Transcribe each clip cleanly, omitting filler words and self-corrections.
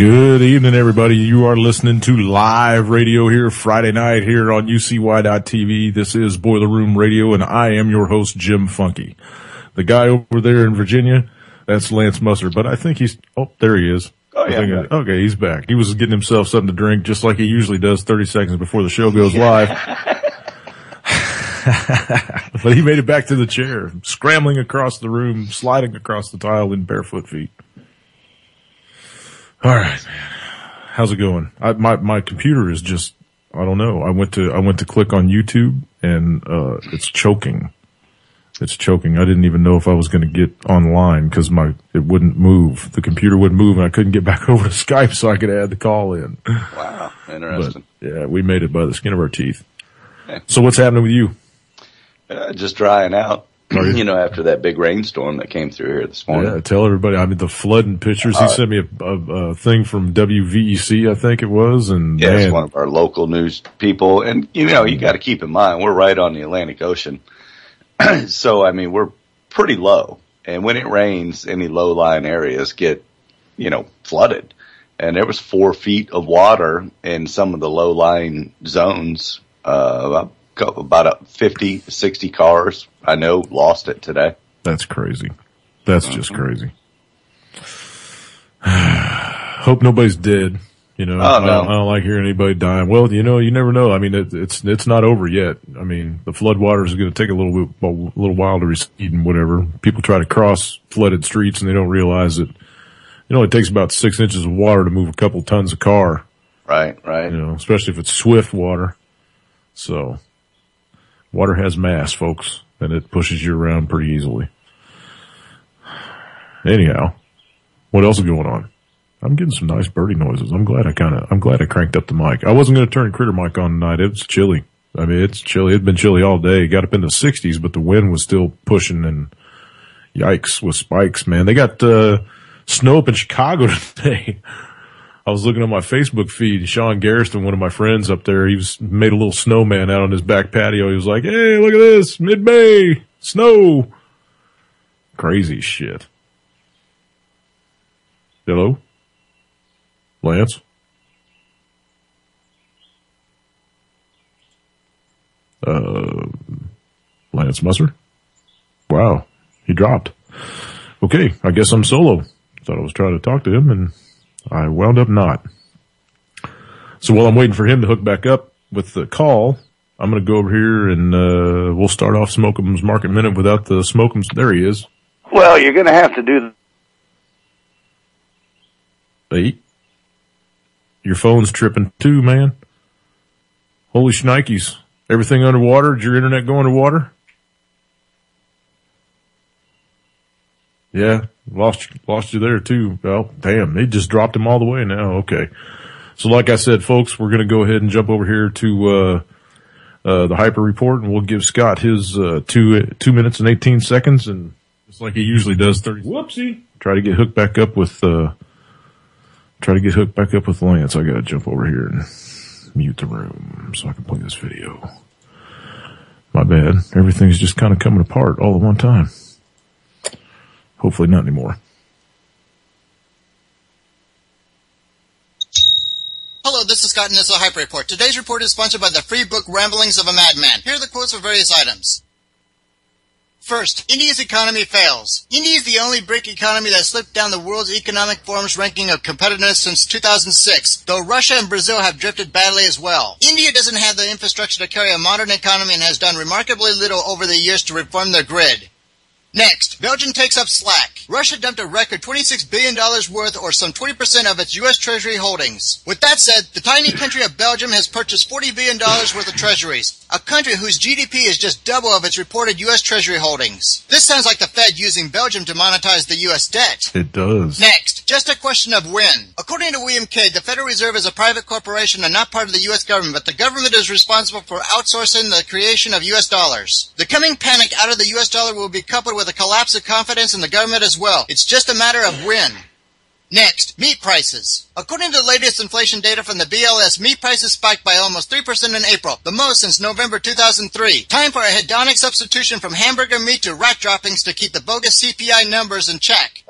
Good evening, everybody. You are listening to live radio here Friday night here on UCY.TV. This is Boiler Room Radio, and I am your host, Jim Funke. The guy over there in Virginia, that's Lance Musser, but I think he's, there he is. Oh, yeah. Okay, he's back. He was getting himself something to drink just like he usually does 30 seconds before the show goes live. But he made it back to the chair, scrambling across the room, sliding across the tile in barefoot feet. All right, man. How's it going? My computer is just, I don't know. I went to click on YouTube and, it's choking. It's choking. I didn't even know if I was going to get online because it wouldn't move. The computer wouldn't move and I couldn't get back over to Skype so I could add the call in. Wow. Interesting. But, yeah, we made it by the skin of our teeth. So what's happening with you? Just drying out. You know, after that big rainstorm that came through here this morning. Yeah, tell everybody. I mean, the flooding pictures. He sent me a thing from WVEC, I think it was, and yeah, it's one of our local news people. And you know, you got to keep in mind we're right on the Atlantic Ocean, so I mean we're pretty low. And when it rains, any low-lying areas get, flooded. And there was 4 feet of water in some of the low-lying zones. About 50, 60 cars, I know, lost it today. That's crazy. That's just crazy. Hope nobody's dead. No. I don't like hearing anybody dying. Well, you never know. I mean, it's not over yet. I mean, the flood waters is going to take a little while to recede and whatever. People try to cross flooded streets and they don't realize that, it takes about 6 inches of water to move a couple tons of car. Right. Especially if it's swift water. So, water has mass, folks, and it pushes you around pretty easily. Anyhow, what else is going on? I'm getting some nice birdie noises. I'm glad I cranked up the mic. I wasn't going to turn critter mic on tonight. It's chilly. I mean, it's chilly. It'd been chilly all day. It got up in the 60s, but the wind was still pushing and yikes with spikes, man. They got, snow up in Chicago today. I was looking at my Facebook feed. Sean Garrison, one of my friends up there, made a little snowman out on his back patio. He was like, "Hey, look at this, mid-May, snow." Crazy shit. Hello? Lance? Lance Musser? Wow, he dropped. Okay, I guess I'm solo. Thought I was trying to talk to him and I wound up not. So while I'm waiting for him to hook back up with the call, I'm going to go over here and we'll start off Smoke'em's Market Minute without the Smoke'em's. There he is. Well, you're going to have to do... Hey, your phone's tripping too, man. Holy shnikes. Everything underwater? Did your internet go underwater? Yeah, lost you there too. Well, damn, they just dropped him all the way now. Okay. So like I said, folks, we're going to go ahead and jump over here to, the Hyper Report and we'll give Scott his, 2 minutes and 18 seconds and just like he usually does, 30. Whoopsie. Try to get hooked back up with Lance. I got to jump over here and mute the room so I can play this video. My bad. Everything's just kind of coming apart all at one time. Hopefully not anymore. Hello, this is Scott and this is a Hyper Report. Today's report is sponsored by the free book Ramblings of a Madman. Here are the quotes for various items. First, India's economy fails. India is the only BRIC economy that slipped down the World Economic Forum's ranking of competitiveness since 2006, though Russia and Brazil have drifted badly as well. India doesn't have the infrastructure to carry a modern economy and has done remarkably little over the years to reform their grid. Next, Belgium takes up slack. Russia dumped a record $26 billion worth, or some 20% of its U.S. Treasury holdings. With that said, the tiny country of Belgium has purchased $40 billion worth of treasuries, a country whose GDP is just double of its reported U.S. Treasury holdings. This sounds like the Fed using Belgium to monetize the U.S. debt. It does. Next, just a question of when. According to William K., the Federal Reserve is a private corporation and not part of the U.S. government, but the government is responsible for outsourcing the creation of U.S. dollars. The coming panic out of the U.S. dollar will be coupled with a collapse of confidence in the government as well. It's just a matter of when. Next, meat prices. According to the latest inflation data from the BLS, meat prices spiked by almost 3% in April, the most since November 2003. Time for a hedonic substitution from hamburger meat to rat droppings to keep the bogus CPI numbers in check.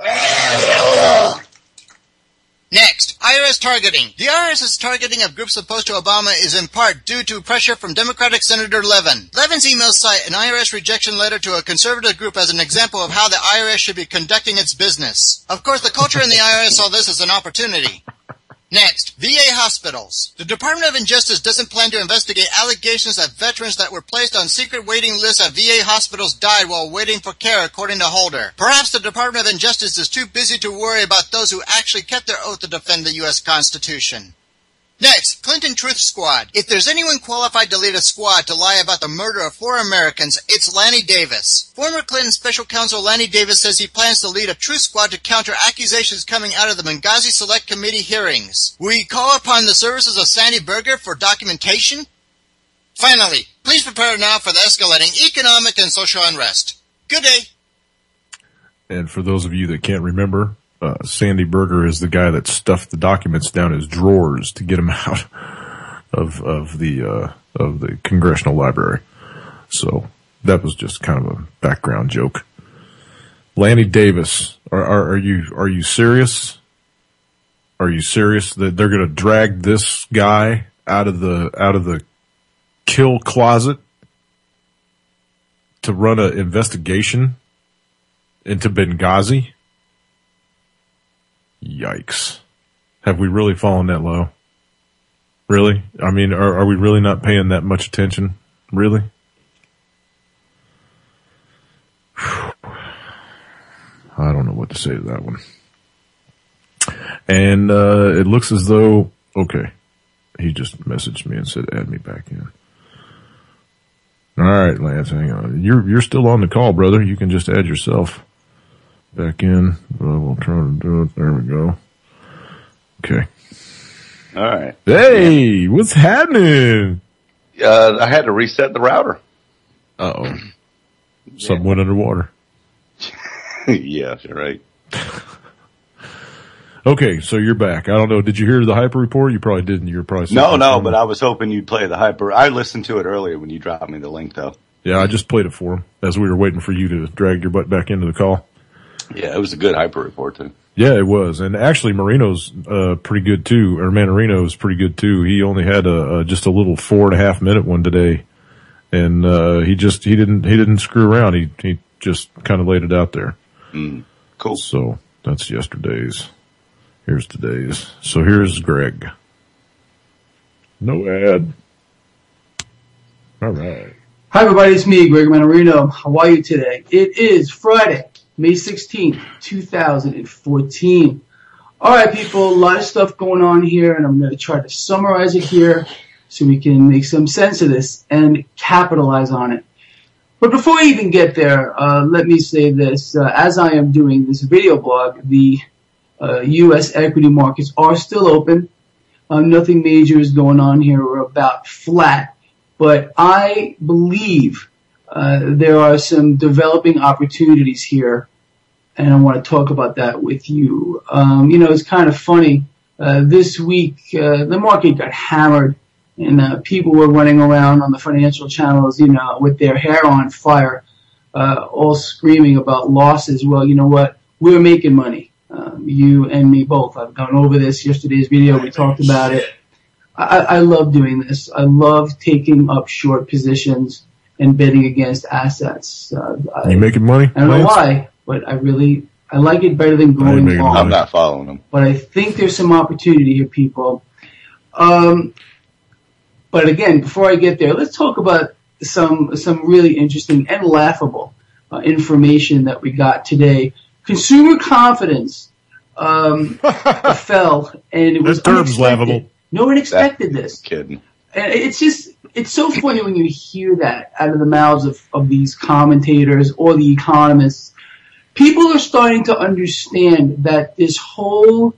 Next, IRS targeting. The IRS's targeting of groups opposed to Obama is in part due to pressure from Democratic Senator Levin. Levin's emails cite an IRS rejection letter to a conservative group as an example of how the IRS should be conducting its business. Of course, the culture in the IRS saw this as an opportunity. Next, VA hospitals. The Department of Injustice doesn't plan to investigate allegations that veterans that were placed on secret waiting lists at VA hospitals died while waiting for care, according to Holder. Perhaps the Department of Injustice is too busy to worry about those who actually kept their oath to defend the U.S. Constitution. Next, Clinton Truth Squad. If there's anyone qualified to lead a squad to lie about the murder of 4 Americans, it's Lanny Davis. Former Clinton Special Counsel Lanny Davis says he plans to lead a truth squad to counter accusations coming out of the Benghazi Select Committee hearings. Will he call upon the services of Sandy Berger for documentation? Finally, please prepare now for the escalating economic and social unrest. Good day. And for those of you that can't remember, Sandy Berger is the guy that stuffed the documents down his drawers to get them out of the Congressional Library. So that was just kind of a background joke. Lanny Davis, are you serious? Are you serious that they're going to drag this guy out of the kill closet to run an investigation into Benghazi? Yikes. Have we really fallen that low? Really? I mean, are we really not paying that much attention? Really? I don't know what to say to that one. And it looks as though, okay, he just messaged me and said add me back in. All right, Lance, hang on. You're still on the call, brother. You can just add yourself back in. We'll try to do it. There we go. Okay. All right. Hey, what's happening? I had to reset the router. Uh-oh. Something went underwater. Yeah, you're right. Okay, so you're back. I don't know. Did you hear the hyper report? You probably didn't. You were probably No, but I was hoping you'd play the hyper. I listened to it earlier when you dropped me the link, though. Yeah, I just played it for him as we were waiting for you to drag your butt back into the call. Yeah, it was a good hyper report, too. Yeah, it was. And actually, Marino's pretty good, too. Or Manarino's pretty good, too. He only had just a little 4.5 minute one today. And he didn't screw around. He just kind of laid it out there. Cool. So that's yesterday's. Here's today's. So here's Greg. No ad. All right. Hi, everybody. It's me, Greg Manarino. How are you today? It is Friday, May 16th, 2014. All right, people. A lot of stuff going on here, and I'm going to try to summarize it here so we can make some sense of this and capitalize on it. But before I even get there, let me say this. As I am doing this video blog, the U.S. equity markets are still open. Nothing major is going on here. We're about flat. But I believe there are some developing opportunities here, and I want to talk about that with you. It's kind of funny. This week, the market got hammered, and people were running around on the financial channels, with their hair on fire, all screaming about losses. Well, you know what? We're making money. You and me both. I've gone over this yesterday's video. We talked about it. I love doing this. I love taking up short positions and betting against assets. You making money? I don't know why, but I like it better than going long. I'm not following them. But I think there's some opportunity here, people. But again, before I get there, let's talk about some really interesting and laughable information that we got today. Consumer confidence fell, and it was that term's laughable. No one expected this. Kidding. And it's so funny when you hear that out of the mouths of these commentators or the economists. People are starting to understand that this whole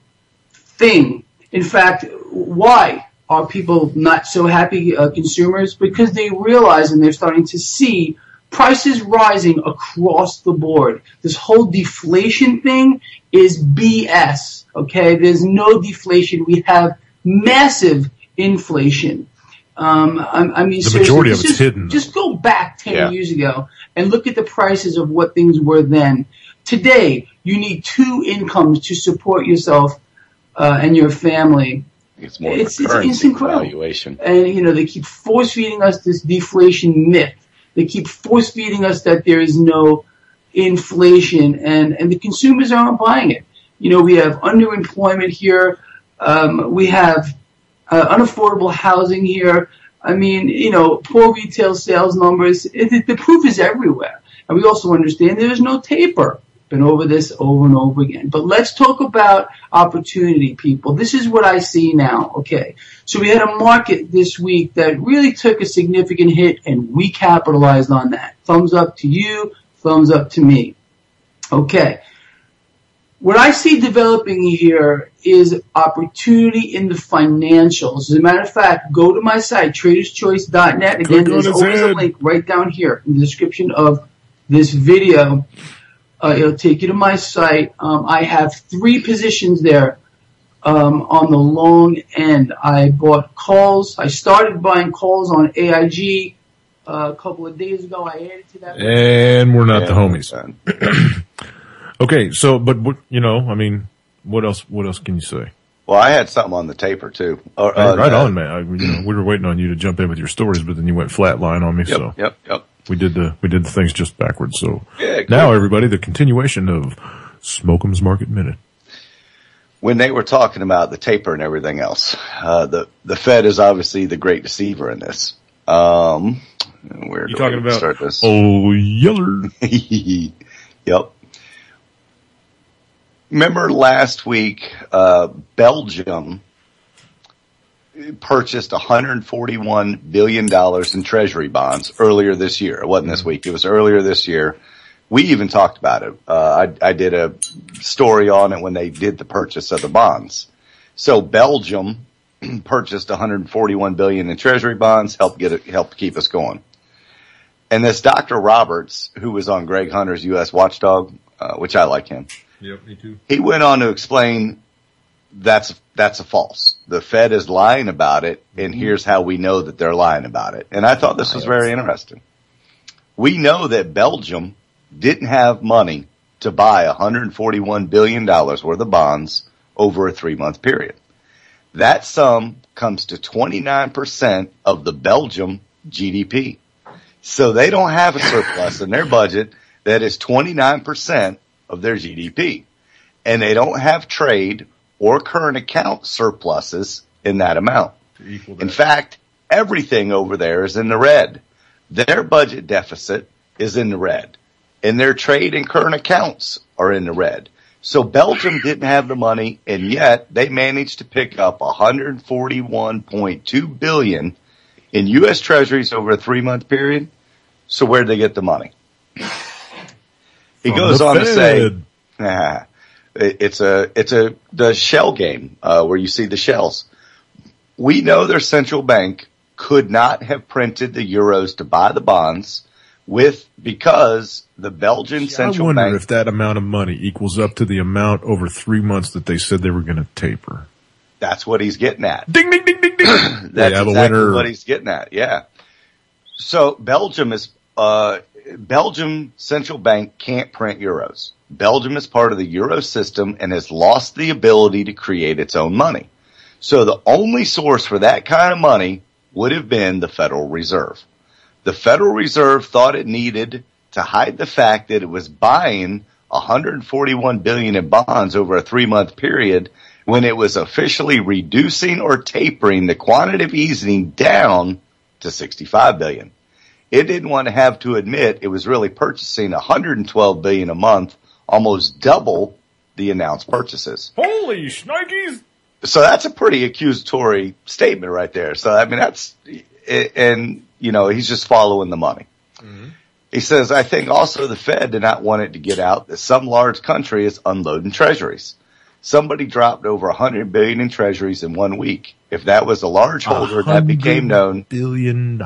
thing, in fact, why are people not so happy, consumers? Because they realize and they're starting to see prices rising across the board. This whole deflation thing is BS, okay? There's no deflation. We have massive inflation. I mean, the majority of it's hidden. Just go back 10 years ago and look at the prices of what things were then. Today, you need 2 incomes to support yourself and your family. It's more It's of a currency incredible. valuation. And, they keep force-feeding us this deflation myth. They keep force-feeding us that there is no inflation, and the consumers aren't buying it. We have underemployment here. We have unaffordable housing here. I mean, poor retail sales numbers. The proof is everywhere. And we also understand there is no taper. Been over this over and over again. But let's talk about opportunity, people. This is what I see now. Okay. So we had a market this week that really took a significant hit, and we capitalized on that. Thumbs up to you. Thumbs up to me. Okay. What I see developing here is opportunity in the financials. As a matter of fact, go to my site, traderschoice.net. Again, there's always a link right down here in the description of this video. It'll take you to my site. I have 3 positions there on the long end. I bought calls. I started buying calls on AIG a couple of days ago. I added to that. And we're not the homies. Okay, so, but I mean, what else can you say? Well, I had something on the taper too. Right on, man. We were waiting on you to jump in with your stories, but then you went flatline on me. Yep. We did the things just backwards. So yeah, now, everybody, the continuation of Smoke'em's Market Minute. When they were talking about the taper and everything else, the Fed is obviously the great deceiver in this. Where you talking about? Start this? Oh, Yeller. Yep. Remember last week, Belgium purchased $141 billion in treasury bonds earlier this year. It wasn't this week. It was earlier this year. We even talked about it. I did a story on it when they did the purchase of the bonds. So Belgium purchased $141 billion in treasury bonds, helped keep us going. And this Dr. Roberts, who was on Greg Hunter's U.S. Watchdog, which I like him. Yep, me too. He went on to explain that's a false. The Fed is lying about it, and here's how we know that they're lying about it. And I thought this was very interesting. We know that Belgium didn't have money to buy $141 billion worth of bonds over a 3-month period. That sum comes to 29% of the Belgium GDP. So they don't have a surplus in their budget that is 29% of their GDP. And they don't have trade or current account surpluses in that amount. In fact, everything over there is in the red. Their budget deficit is in the red. And their trade and current accounts are in the red. So Belgium didn't have the money, and yet they managed to pick up $141.2 billion in U.S. Treasuries over a 3-month period. So where'd they get the money? He goes on to say, it's the shell game, where you see the shells. We know their central bank could not have printed the euros to buy the bonds because the Belgian central bank. I wonder if that amount of money equals up to the amount over 3 months that they said they were going to taper. That's what he's getting at. Ding, ding, ding, ding, ding. That's exactly what he's getting at. Yeah. So Belgium central bank can't print euros. Belgium is part of the euro system and has lost the ability to create its own money. So the only source for that kind of money would have been the Federal Reserve. The Federal Reserve thought it needed to hide the fact that it was buying $141 billion in bonds over a 3-month period when it was officially reducing or tapering the quantitative easing down to $65 billion. It didn't want to have to admit it was really purchasing $112 billion a month, almost double the announced purchases. Holy shnikes! So that's a pretty accusatory statement right there. So, I mean, he's just following the money. Mm-hmm. He says, I think also the Fed did not want it to get out that some large country is unloading treasuries. Somebody dropped over $100 billion in treasuries in 1 week. If that was a large holder, that became known. $100 billion.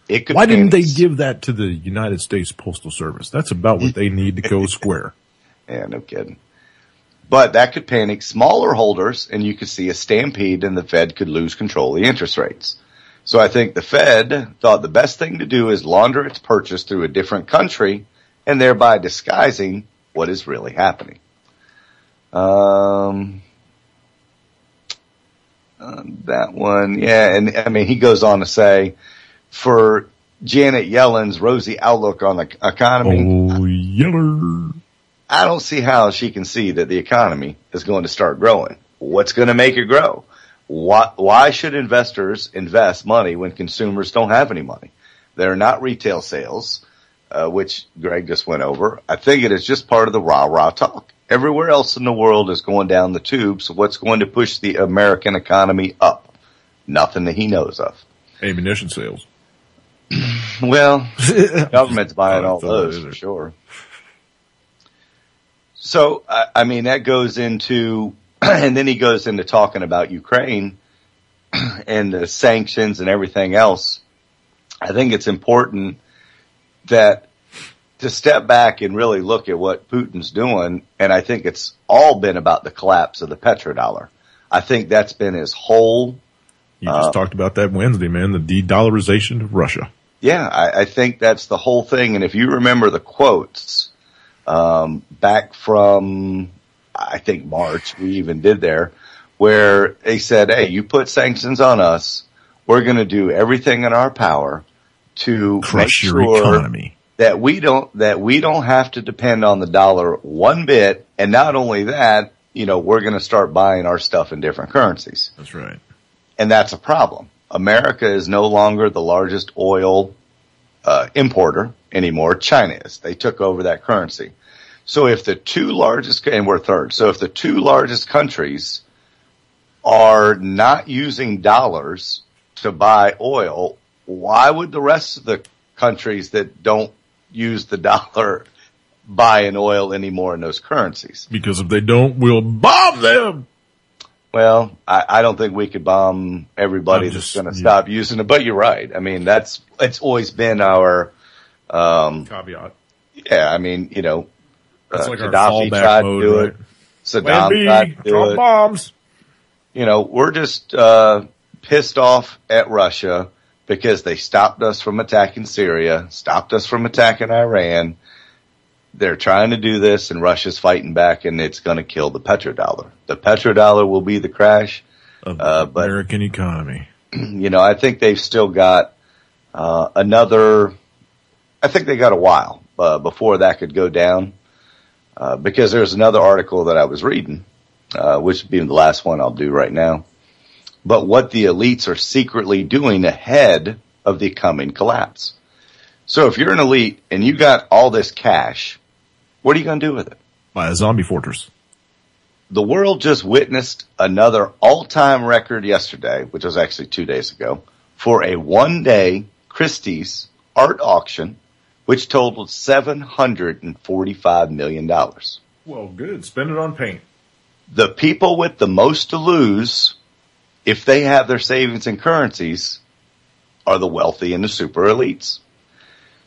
It could. Why didn't they give that to the United States Postal Service? That's about what they need to go square. Yeah, no kidding. But that could panic smaller holders, and you could see a stampede, and the Fed could lose control of the interest rates. So I think the Fed thought the best thing to do is launder its purchase through a different country, and thereby disguising what is really happening. That one, yeah. And I mean, he goes on to say, for Janet Yellen's rosy outlook on the economy. Oh, Yeller. I don't see how she can see that the economy is going to start growing. What's going to make it grow? Why should investors invest money when consumers don't have any money? They're not retail sales, which Greg just went over. I think it is just part of the rah-rah talk. Everywhere else in the world is going down the tube, so what's going to push the American economy up? Nothing that he knows of. Ammunition sales. Well, government's buying all those for sure. So, I mean, that goes into, and then he goes into talking about Ukraine and the sanctions and everything else. I think it's important that to step back and really look at what Putin's doing, and I think it's all been about the collapse of the petrodollar. I think that's been his whole... You just talked about that Wednesday, man, the de-dollarization of Russia. Yeah, I think that's the whole thing. And if you remember the quotes back from, I think, March, we even did there, where they said, hey, you put sanctions on us, we're going to do everything in our power to crush make your sure economy. that we don't have to depend on the dollar one bit. And not only that, you know, we're going to start buying our stuff in different currencies. That's right. And that's a problem. America is no longer the largest oil importer anymore. China is. They took over that currency. So if the two largest, and we're third, so if the two largest countries are not using dollars to buy oil, why would the rest of the countries that don't use the dollar buy an oil anymore in those currencies? Because if they don't, we'll bomb them. Well, I don't think we could bomb everybody that's going to stop using it, but you're right. I mean, it's always been our, caveat. Yeah, I mean, you know, That's like our Gaddafi fallback tried mode, to do right? it. Saddam tried to do drop it. bombs. You know, we're just, pissed off at Russia because they stopped us from attacking Syria, stopped us from attacking Iran. They're trying to do this and Russia's fighting back and it's going to kill the petrodollar. The petrodollar will be the crash of the American economy. You know, I think they've still got, I think they got a while, before that could go down. Because there's another article that I was reading, which would be the last one I'll do right now. But what the elites are secretly doing ahead of the coming collapse. So if you're an elite and you got all this cash, what are you going to do with it? Buy a zombie fortress. The world just witnessed another all-time record yesterday, which was actually 2 days ago, for a one-day Christie's art auction, which totaled $745 million. Well, good. Spend it on paint. The people with the most to lose, if they have their savings in currencies, are the wealthy and the super elites.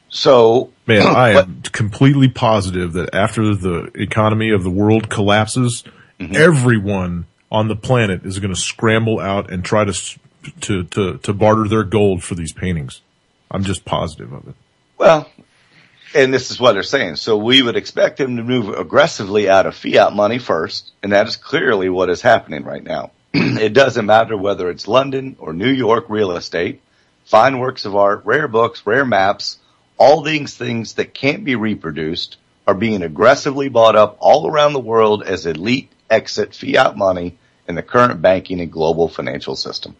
So, man, I am completely positive that after the economy of the world collapses, everyone on the planet is going to scramble out and try to barter their gold for these paintings. I'm just positive of it. Well, and this is what they're saying. So we would expect them to move aggressively out of fiat money first, and that is clearly what is happening right now. It doesn't matter whether it's London or New York real estate, fine works of art, rare books, rare maps, all these things that can't be reproduced are being aggressively bought up all around the world as elite exit fiat money in the current banking and global financial system.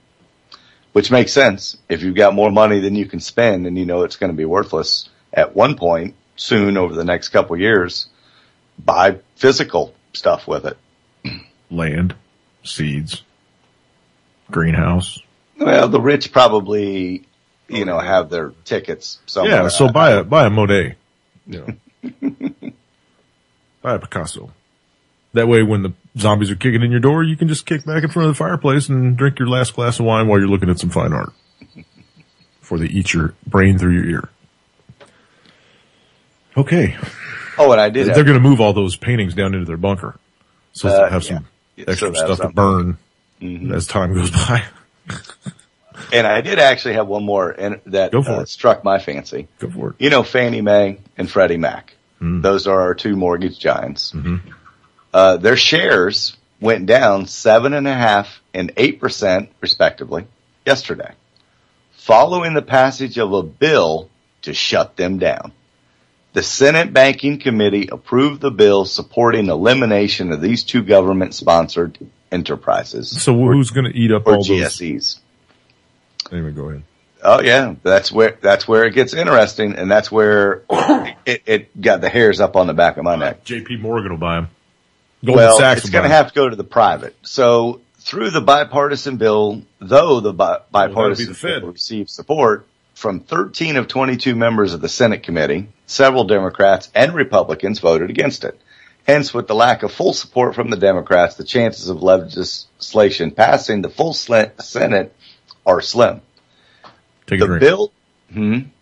Which makes sense. If you've got more money than you can spend and you know it's going to be worthless at one point soon over the next couple of years, buy physical stuff with it. Land, seeds, greenhouse. Well, the rich probably, you know, have their tickets somewhere. Yeah, so buy a Monet. You know. Buy a Picasso. That way when the zombies are kicking in your door, you can just kick back in front of the fireplace and drink your last glass of wine while you're looking at some fine art. Before they eat your brain through your ear. Okay. Oh, and I did. They're going to move all those paintings down into their bunker. So they'll have some extra stuff to burn as time goes by. And I did actually have one more that struck my fancy. Go for it. You know, Fannie Mae and Freddie Mac. Those are our two mortgage giants. Their shares went down 7.5% and 8% respectively yesterday, following the passage of a bill to shut them down. The Senate Banking Committee approved the bill supporting elimination of these two government-sponsored enterprises. So who's going to eat up all those? GSEs. Anyway, go ahead. Oh yeah, that's where it gets interesting, and that's where it got the hairs up on the back of my neck. J.P. Morgan will buy them. It's going to have to go to the private. So through the bipartisan bill, though the bipartisan bill received support from 13 of 22 members of the Senate committee, several Democrats and Republicans voted against it. Hence, with the lack of full support from the Democrats, the chances of legislation passing the full Senate are slim. Take a drink. Bill,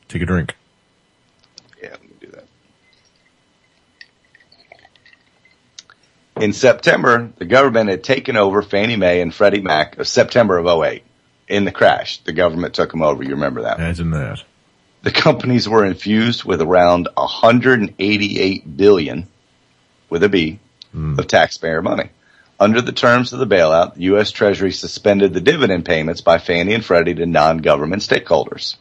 Take a drink. Yeah, let me do that. In September, the government had taken over Fannie Mae and Freddie Mac of September of 2008. In the crash, the government took them over. You remember that? Imagine that. The companies were infused with around $188 billion, with a B, of taxpayer money. Under the terms of the bailout, the U.S. Treasury suspended the dividend payments by Fannie and Freddie to non-government stakeholders.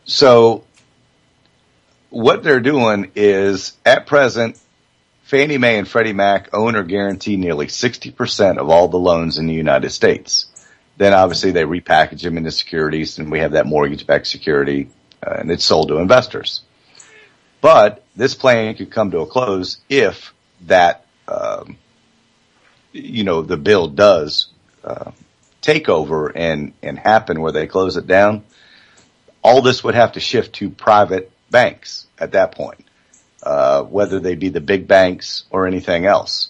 So what they're doing is, at present, Fannie Mae and Freddie Mac own or guarantee nearly 60% of all the loans in the United States. Then obviously they repackage them into securities, and we have that mortgage-backed security, and it's sold to investors. But this plan could come to a close if that, the bill does take over and happen where they close it down. All this would have to shift to private banks at that point, whether they be the big banks or anything else.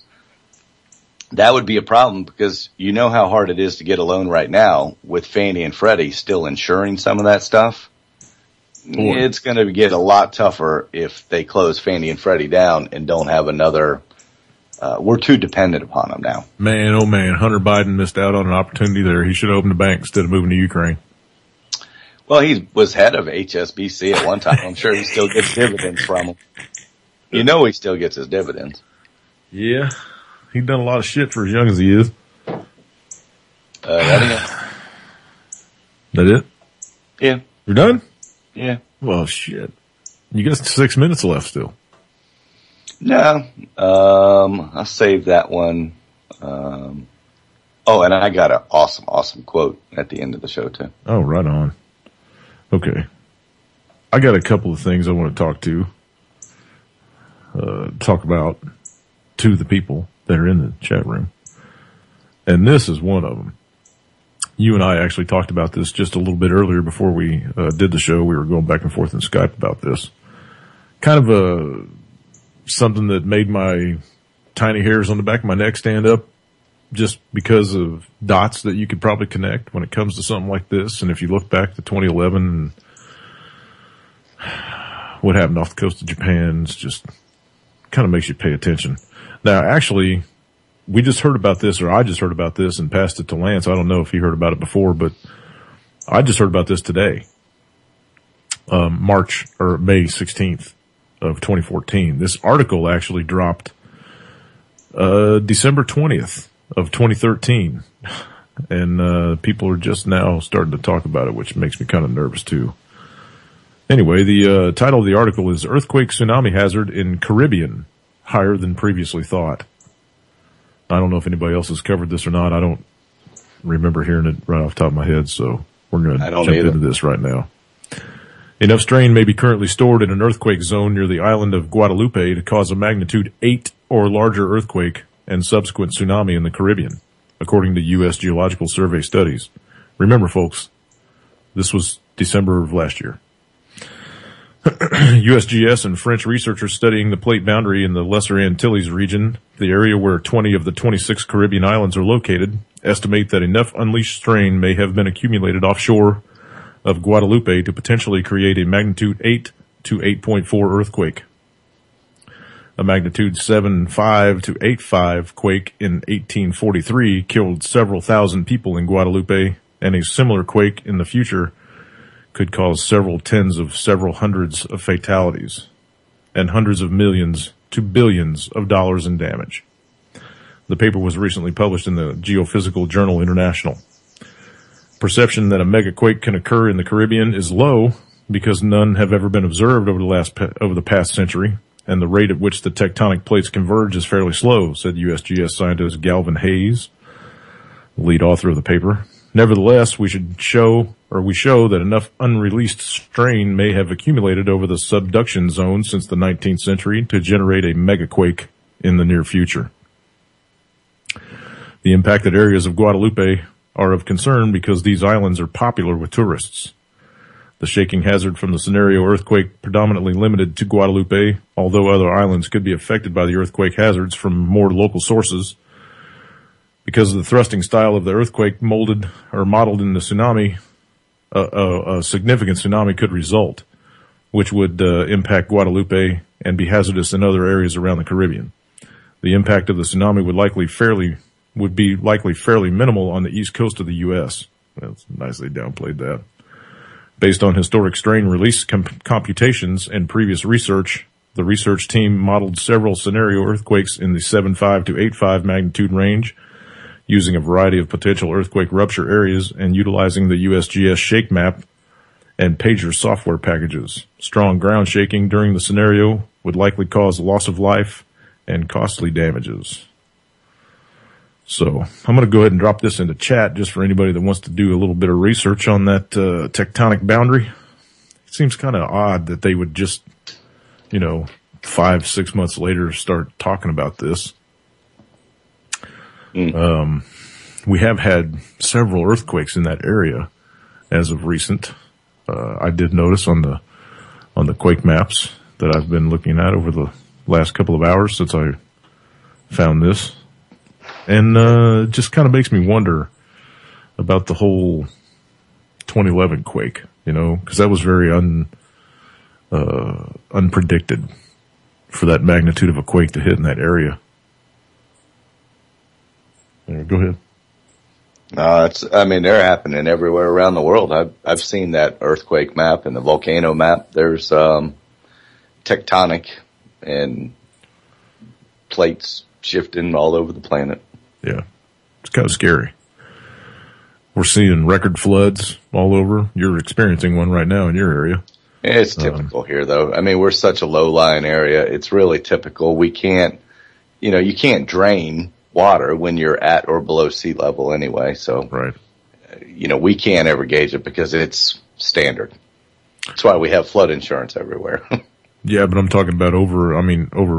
That would be a problem because you know how hard it is to get a loan right now with Fannie and Freddie still insuring some of that stuff. Boy. It's going to get a lot tougher if they close Fannie and Freddie down and don't have another. We're too dependent upon them now. Man, oh man, Hunter Biden missed out on an opportunity there. He should have opened a bank instead of moving to Ukraine. Well, he was head of HSBC at one time. I'm sure he still gets dividends from them. You know he still gets his dividends. Yeah. He's done a lot of shit for as young as he is. That it? Yeah. You're done? Yeah. Well, shit. You got 6 minutes left still. No. I'll save that one. And I got an awesome quote at the end of the show, too. Oh, right on. Okay. I got a couple of things I want to talk about to the people that are in the chat room. And this is one of them. You and I actually talked about this just a little bit earlier before we did the show. We were going back and forth in Skype about this. Kind of something that made my tiny hairs on the back of my neck stand up just because of dots that you could probably connect when it comes to something like this. And if you look back to 2011 and what happened off the coast of Japan, it's just kind of makes you pay attention. Now, actually, we just heard about this, or I just heard about this and passed it to Lance. I don't know if he heard about it before, but I just heard about this today. May 16th of 2014. This article actually dropped, December 20th of 2013. And, people are just now starting to talk about it, which makes me kind of nervous too. Anyway, the, title of the article is Earthquake Tsunami Hazard in Caribbean Higher Than Previously Thought. I don't know if anybody else has covered this or not. I don't remember hearing it right off the top of my head, so we're going to jump into this right now. Enough strain may be currently stored in an earthquake zone near the island of Guadalupe to cause a magnitude 8 or larger earthquake and subsequent tsunami in the Caribbean, according to U.S. Geological Survey studies. Remember, folks, this was December of last year. USGS and French researchers studying the plate boundary in the Lesser Antilles region, the area where 20 of the 26 Caribbean islands are located, estimate that enough unleashed strain may have been accumulated offshore of Guadalupe to potentially create a magnitude 8 to 8.4 earthquake. A magnitude 7.5 to 8.5 quake in 1843 killed several thousand people in Guadalupe, and a similar quake in the future could cause several tens of several hundreds of fatalities and hundreds of millions to billions of dollars in damage. The paper was recently published in the Geophysical Journal International. Perception that a megaquake can occur in the Caribbean is low because none have ever been observed over the past century, and the rate at which the tectonic plates converge is fairly slow, said USGS scientist Galvin Hayes, the lead author of the paper. Nevertheless, we show that enough unreleased strain may have accumulated over the subduction zone since the 19th century to generate a megaquake in the near future. The impacted areas of Guadalupe are of concern because these islands are popular with tourists. The shaking hazard from the scenario earthquake predominantly limited to Guadalupe, although other islands could be affected by the earthquake hazards from more local sources. Because of the thrusting style of the earthquake modeled in the tsunami, a significant tsunami could result, which would impact Guadalupe and be hazardous in other areas around the Caribbean. The impact of the tsunami would be likely fairly minimal on the east coast of the U.S. That's nicely downplayed that. Based on historic strain release computations and previous research, the research team modeled several scenario earthquakes in the 7.5 to 8.5 magnitude range, using a variety of potential earthquake rupture areas and utilizing the USGS shake map and pager software packages. Strong ground shaking during the scenario would likely cause loss of life and costly damages. So I'm going to go ahead and drop this into chat just for anybody that wants to do a little bit of research on that tectonic boundary. It seems kind of odd that they would just, 5-6 months later start talking about this. We have had several earthquakes in that area as of recent. I did notice on the quake maps that I've been looking at over the last couple of hours since I found this. And it just kind of makes me wonder about the whole 2011 quake, because that was very unpredicted for that magnitude of a quake to hit in that area. Go ahead. No, they're happening everywhere around the world. I've seen that earthquake map and the volcano map. There's tectonic and plates shifting all over the planet. Yeah, it's kind of scary. We're seeing record floods all over. You're experiencing one right now in your area. It's typical here, though. We're such a low-lying area. It's really typical. We can't, you can't drain water when you're at or below sea level anyway. So, right. We can't ever gauge it because it's standard. That's why we have flood insurance everywhere. Yeah, but I'm talking about over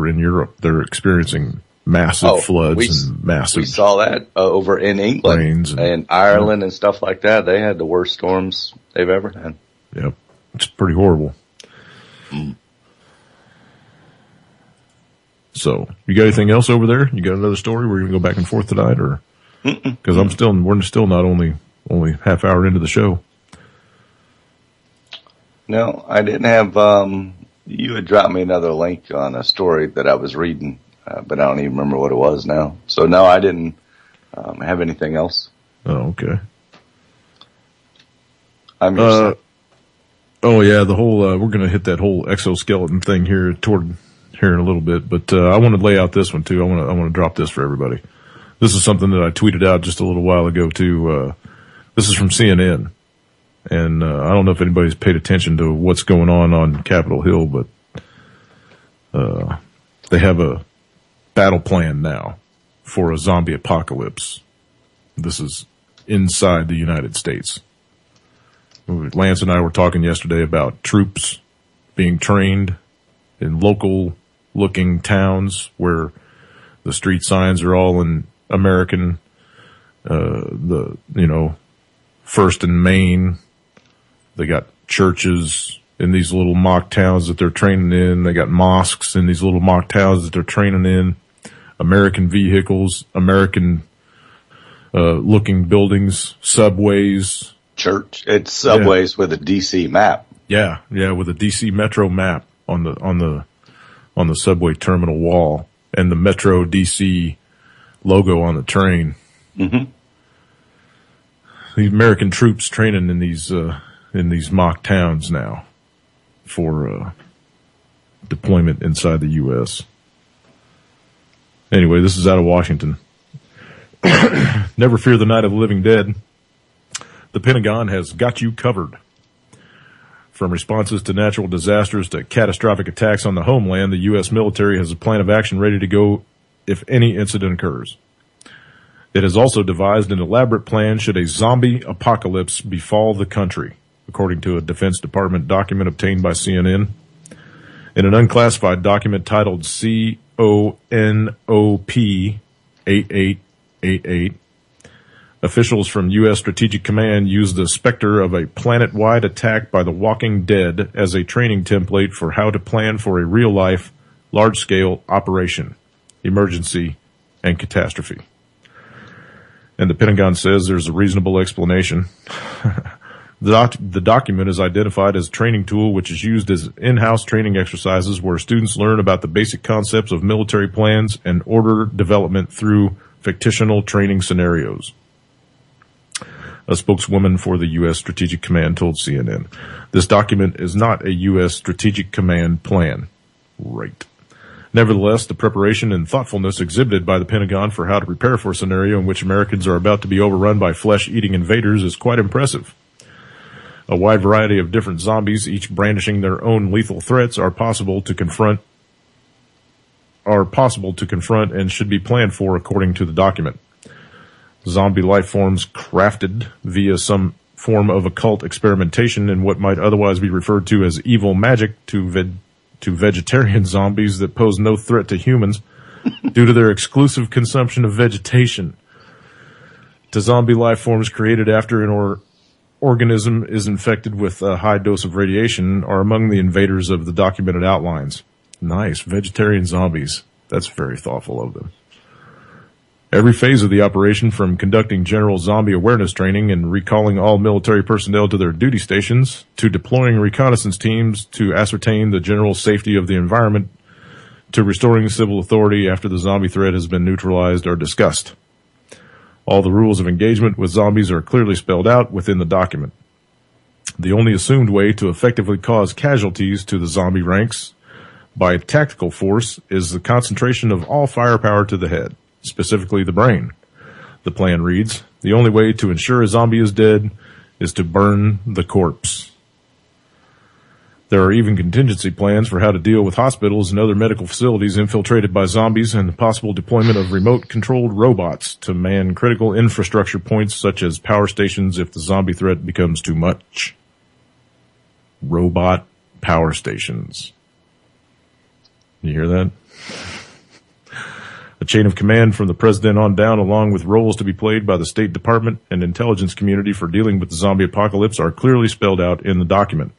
in Europe, they're experiencing massive floods and massive. We saw that over in England and Ireland and stuff like that. They had the worst storms they've ever had. Yep. It's pretty horrible. So, you got anything else over there? You got another story? We're going to go back and forth tonight, or because we're still not only half hour into the show. No, I didn't have. You had dropped me another link on a story that I was reading, but I don't even remember what it was now. So no, I didn't have anything else. Oh, okay. I'm just. Oh yeah, the whole we're going to hit that whole exoskeleton thing here in a little bit, but I want to lay out this one too. I want to drop this for everybody. This is something that I tweeted out just a little while ago too. This is from CNN, and I don't know if anybody's paid attention to what's going on Capitol Hill, but they have a battle plan now for a zombie apocalypse. This is inside the United States. Lance and I were talking yesterday about troops being trained in local-looking towns where the street signs are all in American, First and Main. They got churches in these little mock towns that they're training in. They got mosques in these little mock towns that they're training in. American vehicles, American looking buildings, subways. Church. It's subways with a DC map. Yeah, with a DC Metro map on the subway terminal wall and the Metro DC logo on the train. Mm-hmm. The American troops training in these mock towns now for deployment inside the U.S. Anyway, this is out of Washington. Never fear the night of the living dead. The Pentagon has got you covered. From responses to natural disasters to catastrophic attacks on the homeland, the U.S. military has a plan of action ready to go if any incident occurs. It has also devised an elaborate plan should a zombie apocalypse befall the country, according to a Defense Department document obtained by CNN. In an unclassified document titled CONOP 8888, officials from U.S. Strategic Command used the specter of a planet-wide attack by the Walking Dead as a training template for how to plan for a real-life, large-scale operation, emergency, and catastrophe. And the Pentagon says there's a reasonable explanation. The document is identified as a training tool which is used as in-house training exercises where students learn about the basic concepts of military plans and order development through fictional training scenarios. A spokeswoman for the U.S. Strategic Command told CNN, "This document is not a U.S. Strategic Command plan." Right. Nevertheless, the preparation and thoughtfulness exhibited by the Pentagon for how to prepare for a scenario in which Americans are about to be overrun by flesh-eating invaders is quite impressive. A wide variety of different zombies, each brandishing their own lethal threats, are possible to confront and should be planned for according to the document. Zombie life forms crafted via some form of occult experimentation in what might otherwise be referred to as evil magic to vegetarian zombies that pose no threat to humans due to their exclusive consumption of vegetation. To zombie life forms created after an organism is infected with a high dose of radiation are among the invaders of the documented outlines. Nice. Vegetarian zombies. That's very thoughtful of them. Every phase of the operation, from conducting general zombie awareness training and recalling all military personnel to their duty stations, to deploying reconnaissance teams to ascertain the general safety of the environment, to restoring civil authority after the zombie threat has been neutralized, are discussed. All the rules of engagement with zombies are clearly spelled out within the document. The only assumed way to effectively cause casualties to the zombie ranks by tactical force is the concentration of all firepower to the head, specifically the brain. The plan reads, the only way to ensure a zombie is dead is to burn the corpse. There are even contingency plans for how to deal with hospitals and other medical facilities infiltrated by zombies and the possible deployment of remote-controlled robots to man critical infrastructure points such as power stations if the zombie threat becomes too much. Robot power stations. You hear that? A chain of command from the president on down, along with roles to be played by the State Department and intelligence community for dealing with the zombie apocalypse, are clearly spelled out in the document.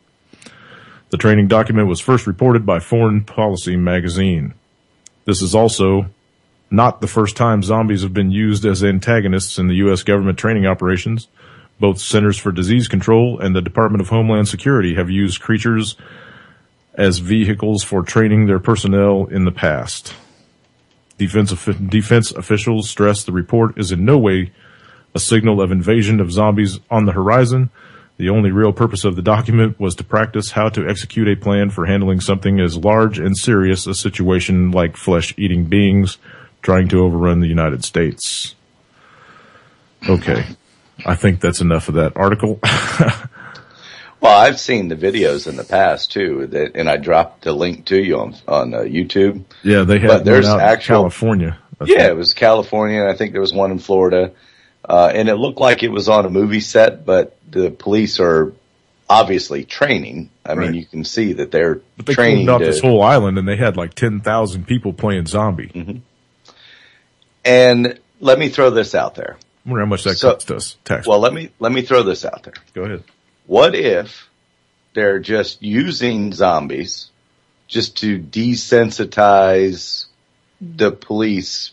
The training document was first reported by Foreign Policy magazine. This is also not the first time zombies have been used as antagonists in the U.S. government training operations. Both Centers for Disease Control and the Department of Homeland Security have used creatures as vehicles for training their personnel in the past. Defense officials stress the report is in no way a signal of invasion of zombies on the horizon. The only real purpose of the document was to practice how to execute a plan for handling something as large and serious a situation like flesh-eating beings trying to overrun the United States. Okay. I think that's enough of that article. Well, I've seen the videos in the past too, and I dropped the link to you on YouTube. Yeah, they had one out in California. It was California, and I think there was one in Florida. And it looked like it was on a movie set, but the police are obviously training. I mean, you can see that they're training. They cleaned up this whole island, and they had like 10,000 people playing zombie. Mm-hmm. And let me throw this out there. I wonder how much that cost us. Tax. Well, let me throw this out there. Go ahead. What if they're just using zombies just to desensitize the police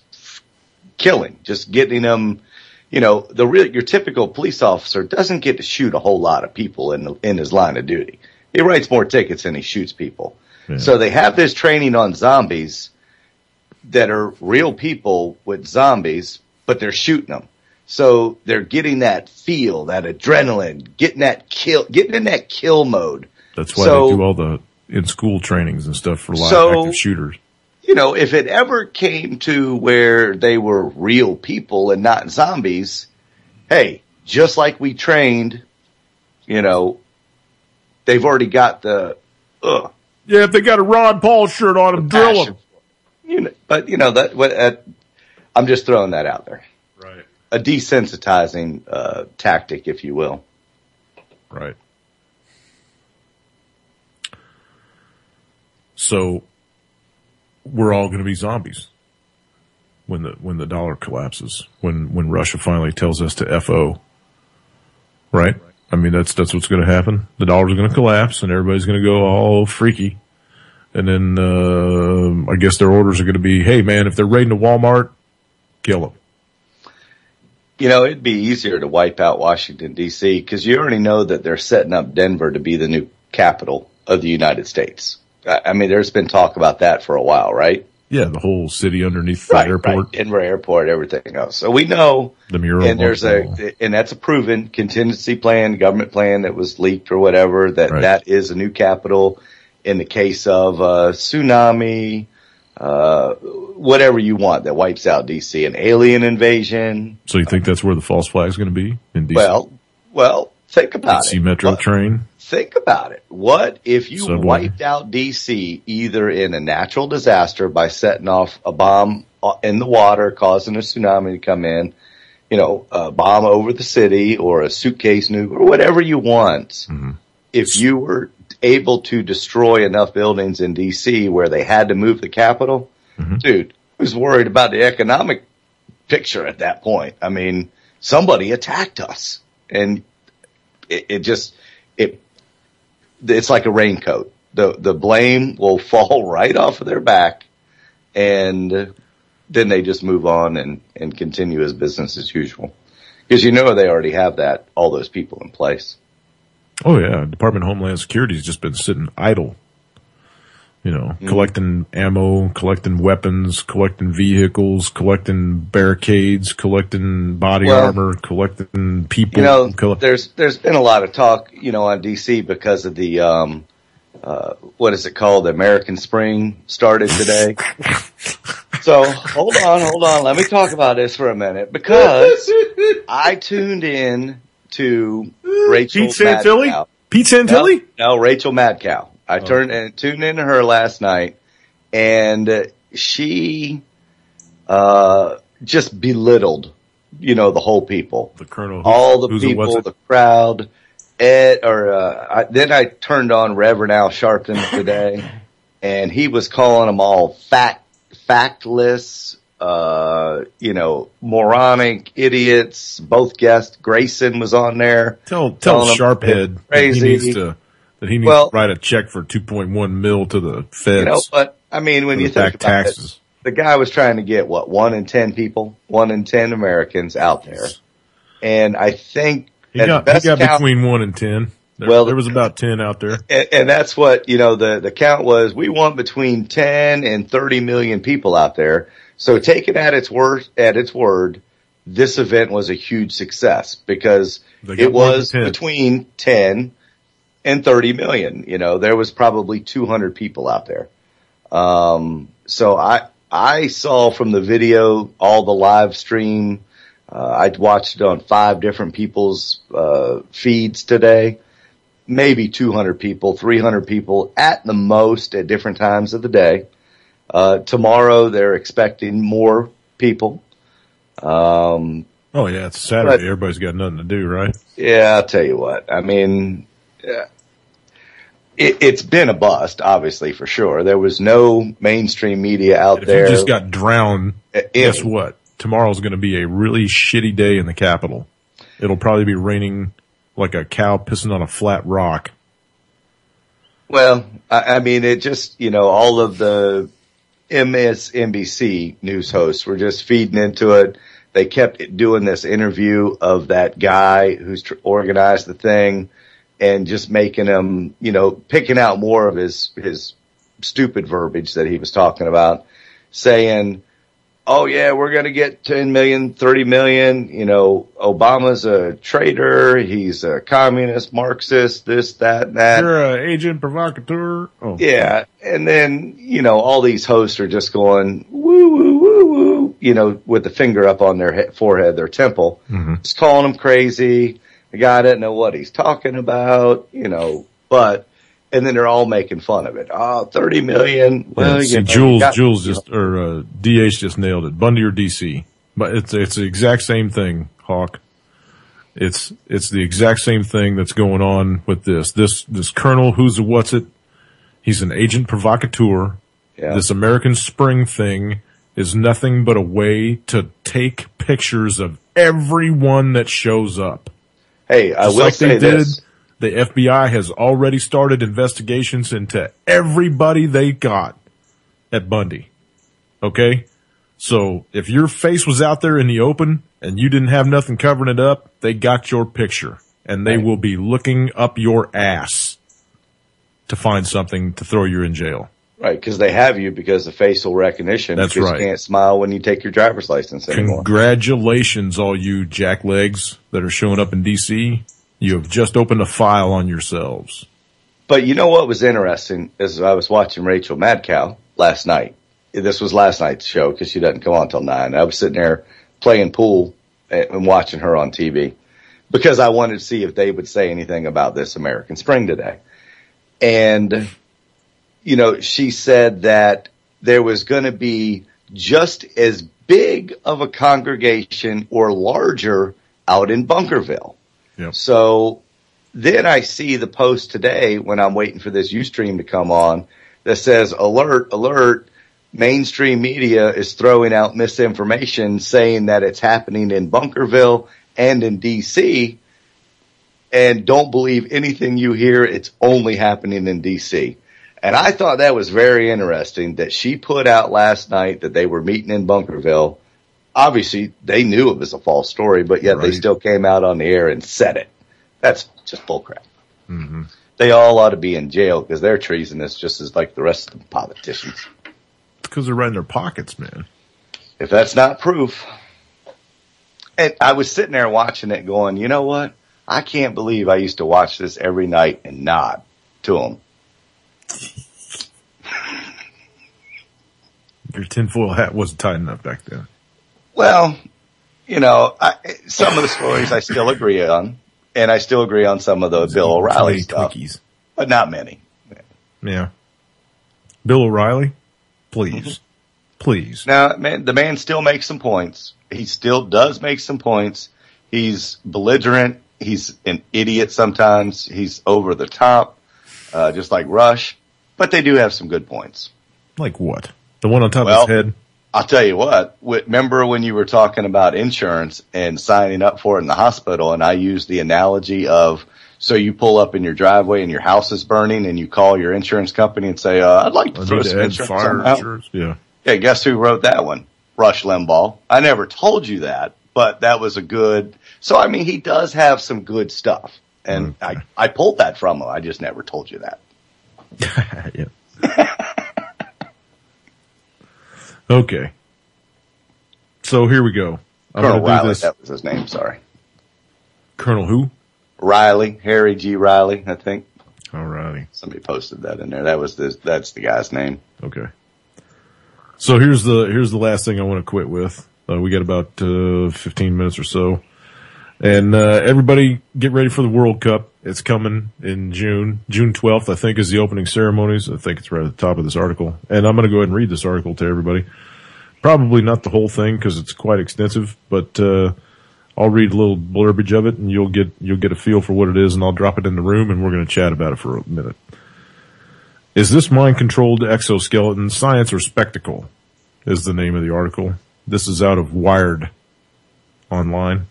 killing, just getting them, your typical police officer doesn't get to shoot a whole lot of people in his line of duty. He writes more tickets than he shoots people. Yeah. So they have this training on zombies that are real people with zombies, but they're shooting them. So they're getting that feel, that adrenaline, getting in that kill mode. That's why they do all the in-school trainings and stuff for live active shooters. if it ever came to where they were real people and not zombies, hey, just like we trained, they've already got the, Yeah, if they got a Ron Paul shirt on them, drill them. I'm just throwing that out there. Right. A desensitizing tactic, if you will. Right. So we're all going to be zombies when the dollar collapses, when Russia finally tells us to FO. Right? I mean, that's what's going to happen. The dollar's going to collapse and everybody's going to go all freaky. And then, I guess their orders are going to be, hey man, if they're raiding a Walmart, kill them. It'd be easier to wipe out Washington, D.C., because you already know that they're setting up Denver to be the new capital of the United States. I mean, there's been talk about that for a while, right? Yeah, the whole city underneath the airport. Right. Denver airport, everything else. So we know. The mural. And and that's a proven contingency plan, government plan that was leaked or whatever, that is a new capital in the case of tsunami, whatever you want that wipes out D.C., an alien invasion. So you think that's where the false flag is going to be in D.C.? Well, think about it. D.C. Metro train. Think about it. What if you Subway. wiped out D.C. either in a natural disaster by setting off a bomb in the water, causing a tsunami to come in, a bomb over the city or a suitcase nuke or whatever you want. Mm-hmm. If you were able to destroy enough buildings in D.C. where they had to move the capital, dude, who's worried about the economic picture at that point? I mean, somebody attacked us, and it's like a raincoat. The blame will fall right off of their back, and then they just move on and continue as business as usual. Because they already have all those people in place. Oh yeah, Department of Homeland Security has just been sitting idle. Collecting ammo, collecting weapons, collecting vehicles, collecting barricades, collecting body armor, collecting people. There's been a lot of talk, on DC because of the, what is it called? The American Spring started today. So hold on. Let me talk about this for a minute because I tuned in to Rachel Pete Santilli? Pete Santilli? No, Rachel Madcow. I tuned into her last night, and she just belittled, the whole people, the colonel, all the people, the crowd. Then I turned on Reverend Al Sharpton today, and he was calling them all factless, moronic idiots. Both guests, Grayson was on there. Tell Sharphead crazy. That he needs to write a check for $2.1 million to the feds. But I mean, when you think about taxes, the guy was trying to get 1 in 10 people, 1 in 10 Americans out there, and I think he got between 1 and 10. There was about 10 out there, and that's what the count was. We want between 10 and 30 million people out there. So take it at its word. This event was a huge success because it was between 10 and 30 million. There was probably 200 people out there. So I saw from the video, all the live stream. I watched it on 5 different people's, feeds today. Maybe 200 people, 300 people at the most at different times of the day. Tomorrow they're expecting more people. It's Saturday. Everybody's got nothing to do, right? Yeah, I'll tell you what. I mean, it's been a bust, obviously, for sure. There was no mainstream media out there. If you just got drowned, guess what? Tomorrow's going to be a really shitty day in the Capitol. It'll probably be raining like a cow pissing on a flat rock. Well, I mean, it just, all of the MSNBC news hosts were just feeding into it. They kept doing this interview of that guy who's organized the thing and just making him, picking out more of his stupid verbiage that he was talking about, saying, oh yeah, we're going to get 10 million, 30 million. You know, Obama's a traitor. He's a communist, Marxist, this, that, and that. You're an agent provocateur. Oh. Yeah. And then, you know, all these hosts are just going, woo, woo, woo, woo, you know, with the finger up on their forehead, their temple, just calling them crazy. The guy doesn't know what he's talking about, you know, and then they're all making fun of it. Oh, 30 million. Well, yeah, Jules DH just nailed it. Bundy or DC. But it's the exact same thing, Hawk. It's the exact same thing that's going on with this colonel he's an agent provocateur. Yeah. This American Spring thing is nothing but a way to take pictures of everyone that shows up. Hey, I will say this. The FBI has already started investigations into everybody they got at Bundy. Okay? So if your face was out there in the open and you didn't have nothing covering it up, they got your picture. And they will be looking up your ass to find something to throw you in jail. Right, because they have you because of facial recognition. That's right. You can't smile when you take your driver's license anymore. Congratulations, all you jacklegs that are showing up in D.C., you have just opened a file on yourselves. But you know what was interesting is I was watching Rachel Madcow last night. This was last night's show because she doesn't come on till 9. I was sitting there playing pool and watching her on TV because I wanted to see if they would say anything about this American Spring today. And, you know, she said that there was going to be just as big of a congregation or larger out in Bunkerville. Yep. So then I see the post today when I'm waiting for this Ustream to come on that says, alert, alert, mainstream media is throwing out misinformation saying that it's happening in Bunkerville and in D.C. And don't believe anything you hear. It's only happening in D.C. And I thought that was very interesting that she put out last night that they were meeting in Bunkerville. Obviously, they knew it was a false story, but yet they still came out on the air and said it. That's just bullcrap. Mm-hmm. They all ought to be in jail because they're treasonous just as like the rest of the politicians. It's because they're right in their pockets, man. If that's not proof. And I was sitting there watching it going, you know what? I can't believe I used to watch this every night and nod to them. Your tinfoil hat wasn't tight enough back then. Well, you know, some of the stories I still agree on, and I still agree on some of the Bill O'Reilly stuff, Twinkies. But not many. Yeah. Bill O'Reilly? Please. Please. Now, man, the man still makes some points. He still does make some points. He's belligerent. He's an idiot sometimes. He's over the top, just like Rush. But they do have some good points. Like what? The one on top of his head? I'll tell you what, remember when you were talking about insurance and signing up for it in the hospital, and I used the analogy of, so you pull up in your driveway and your house is burning and you call your insurance company and say, I'd like to throw some insurance. Yeah. Yeah, guess who wrote that one? Rush Limbaugh. I never told you that, but that was a good, so I mean, he does have some good stuff. And I pulled that from him. I just never told you that. Yeah. Okay. So here we go. Colonel Riley, that was his name, sorry. Colonel who? Riley, Harry G. Riley, I think. O'Reilly. Somebody posted that in there. That's the guy's name. Okay. So here's the last thing I want to quit with. We got about 15 minutes or so. And everybody get ready for the World Cup. It's coming in June. June 12th, I think, is the opening ceremonies. I think it's right at the top of this article. And I'm going to go ahead and read this article to everybody. Probably not the whole thing because it's quite extensive, but I'll read a little blurbage of it and you'll get a feel for what it is, and I'll drop it in the room and we're going to chat about it for a minute. Is this mind-controlled exoskeleton science or spectacle? Is the name of the article. This is out of Wired online.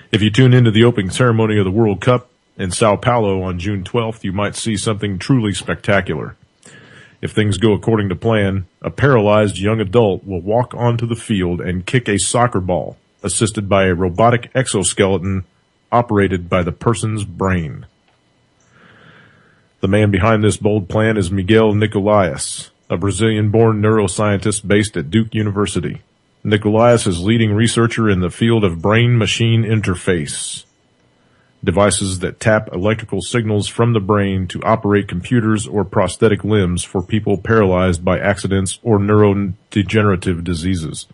If you tune into the opening ceremony of the World Cup in Sao Paulo on June 12th, you might see something truly spectacular. If things go according to plan, a paralyzed young adult will walk onto the field and kick a soccer ball, assisted by a robotic exoskeleton operated by the person's brain. The man behind this bold plan is Miguel Nicolais, a Brazilian-born neuroscientist based at Duke University. Nicolaus is leading researcher in the field of brain-machine interface, devices that tap electrical signals from the brain to operate computers or prosthetic limbs for people paralyzed by accidents or neurodegenerative diseases.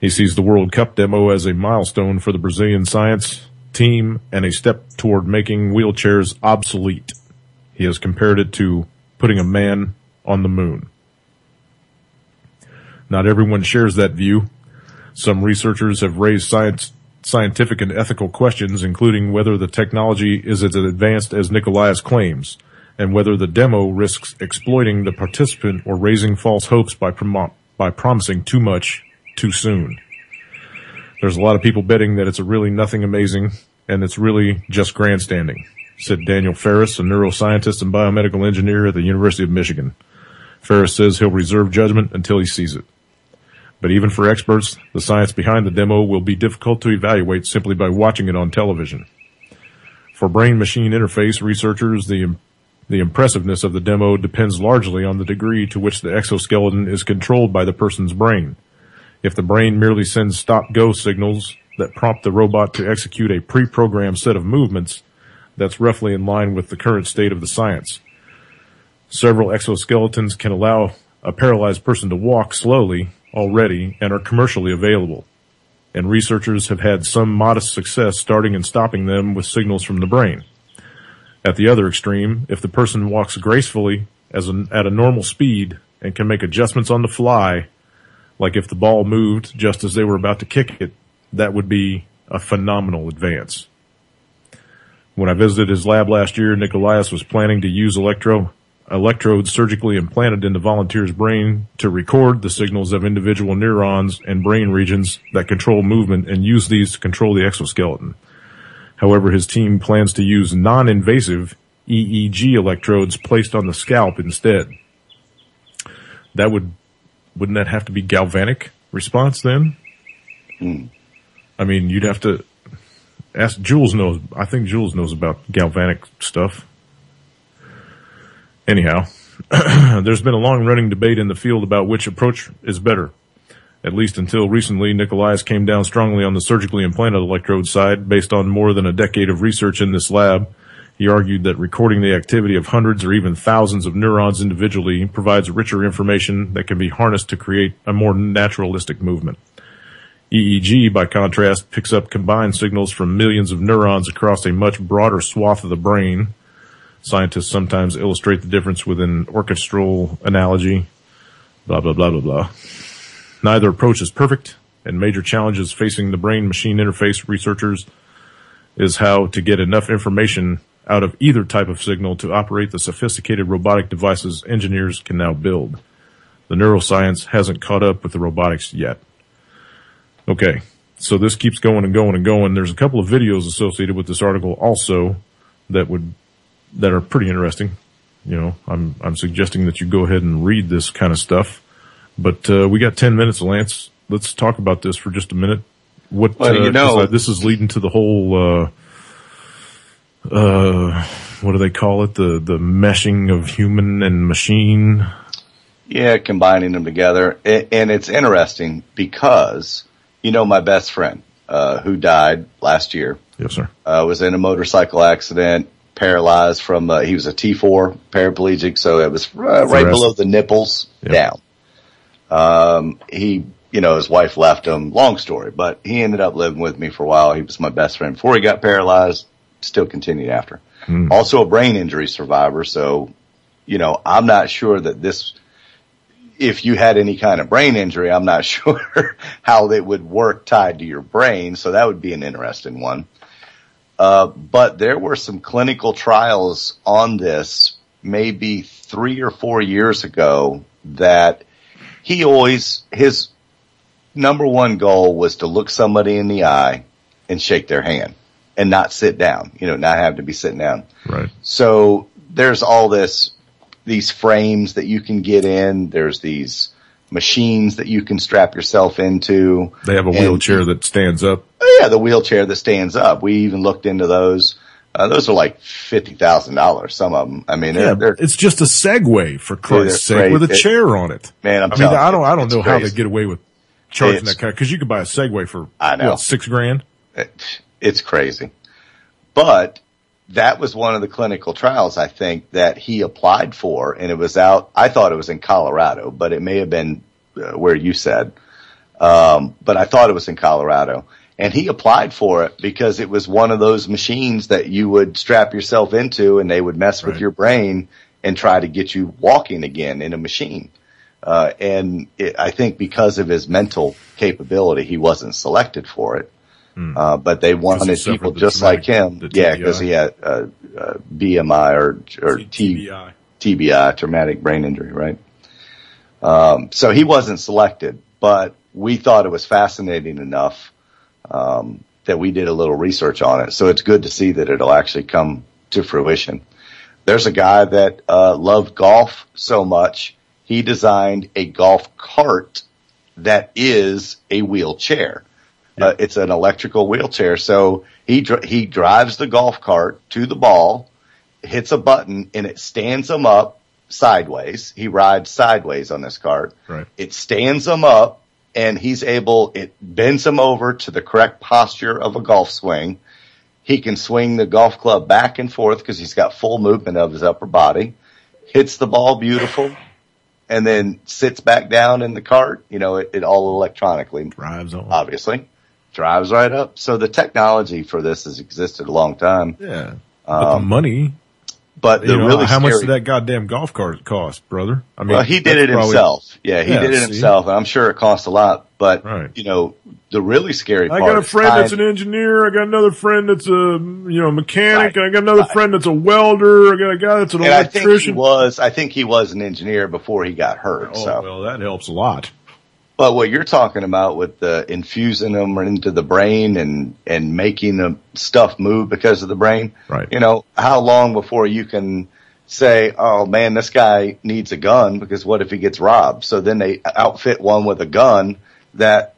He sees the World Cup demo as a milestone for the Brazilian science team and a step toward making wheelchairs obsolete. He has compared it to putting a man on the moon. Not everyone shares that view. Some researchers have raised scientific and ethical questions, including whether the technology is as advanced as Nicolaus claims, and whether the demo risks exploiting the participant or raising false hopes by promising too much too soon. There's a lot of people betting that it's really nothing amazing, and it's really just grandstanding, said Daniel Ferris, a neuroscientist and biomedical engineer at the University of Michigan. Ferris says he'll reserve judgment until he sees it. But even for experts, the science behind the demo will be difficult to evaluate simply by watching it on television. For brain-machine interface researchers, the impressiveness of the demo depends largely on the degree to which the exoskeleton is controlled by the person's brain. If the brain merely sends stop-go signals that prompt the robot to execute a pre-programmed set of movements, that's roughly in line with the current state of the science. Several exoskeletons can allow a paralyzed person to walk slowly already and are commercially available, and researchers have had some modest success starting and stopping them with signals from the brain. At the other extreme, if the person walks gracefully at a normal speed and can make adjustments on the fly, like if the ball moved just as they were about to kick it, that would be a phenomenal advance. When I visited his lab last year, Nicolaus was planning to use electrodes surgically implanted into volunteers' brain to record the signals of individual neurons and brain regions that control movement and use these to control the exoskeleton. However, his team plans to use non-invasive EEG electrodes placed on the scalp instead. Wouldn't that have to be galvanic response then? I mean, you'd have to ask Jules knows. I think Jules knows about galvanic stuff. Anyhow, there's been a long-running debate in the field about which approach is better. At least until recently, Nicolaus came down strongly on the surgically implanted electrode side based on more than a decade of research in this lab. He argued that recording the activity of hundreds or even thousands of neurons individually provides richer information that can be harnessed to create a more naturalistic movement. EEG, by contrast, picks up combined signals from millions of neurons across a much broader swath of the brain. Scientists sometimes illustrate the difference with an orchestral analogy. Blah, blah, blah, blah, blah. Neither approach is perfect, and major challenges facing the brain-machine interface researchers is how to get enough information out of either type of signal to operate the sophisticated robotic devices engineers can now build. The neuroscience hasn't caught up with the robotics yet. Okay, so this keeps going and going and going. There's a couple of videos associated with this article also that are pretty interesting. You know, I'm suggesting that you go ahead and read this kind of stuff. But we got 10 minutes, Lance. Let's talk about this for just a minute. This is leading to the whole what do they call it? The meshing of human and machine. Yeah, combining them together. And it's interesting because, you know, my best friend, who died last year. Yes, sir. Was in a motorcycle accident, paralyzed from, he was a T4 paraplegic, so it was right below the nipples down. His wife left him, long story, but he ended up living with me for a while. He was my best friend before he got paralyzed, still continued after. Also a brain injury survivor. So, you know, I'm not sure that if you had any kind of brain injury, I'm not sure how they would work tied to your brain. So that would be an interesting one. But there were some clinical trials on this maybe 3 or 4 years ago that his number one goal was to look somebody in the eye and shake their hand and not sit down, not have to be sitting down. Right. So there's all these frames that you can get in. There's these machines that you can strap yourself into. They have a wheelchair that stands up. Oh yeah, the wheelchair that stands up. We even looked into those. Those are like $50,000. Some of them. I mean, it's just a Segway for Christ's sake with a chair on it. Man, I don't know how they get away with charging that kind, because you could buy a Segway for what, $6,000. It's crazy. But that was one of the clinical trials, I think, that he applied for, and it was out. I thought it was in Colorado, but it may have been where you said. But I thought it was in Colorado. And he applied for it because it was one of those machines that you would strap yourself into, and they would mess with your brain and try to get you walking again in a machine. I think because of his mental capability, he wasn't selected for it. But they wanted people just like him. Yeah, because he had BMI or TBI, traumatic brain injury, right? So he wasn't selected, but we thought it was fascinating enough that we did a little research on it. So it's good to see that it'll actually come to fruition. There's a guy that loved golf so much, he designed a golf cart that is a wheelchair. It's an electrical wheelchair. So he drives the golf cart to the ball, hits a button, and it stands him up sideways. He rides sideways on this cart. Right. It stands him up, and it bends him over to the correct posture of a golf swing. He can swing the golf club back and forth because he's got full movement of his upper body, hits the ball beautiful, and then sits back down in the cart. You know, it all electronically. Drives on. Obviously. Drives right up. So the technology for this has existed a long time. Yeah. But the money. But how much did that goddamn golf cart cost, brother? I mean, well, he did it himself. Yeah, he did it himself. And I'm sure it cost a lot. But, the really scary part. I got a friend that's an engineer. I got another friend that's a, mechanic. Right. I got another friend that's a welder. I got a guy that's an electrician. I think he was an engineer before he got hurt. Well, that helps a lot. But what you're talking about with infusing them into the brain and making the stuff move because of the brain, right? How long before you can say, oh man, this guy needs a gun because what if he gets robbed? So then they outfit one with a gun that,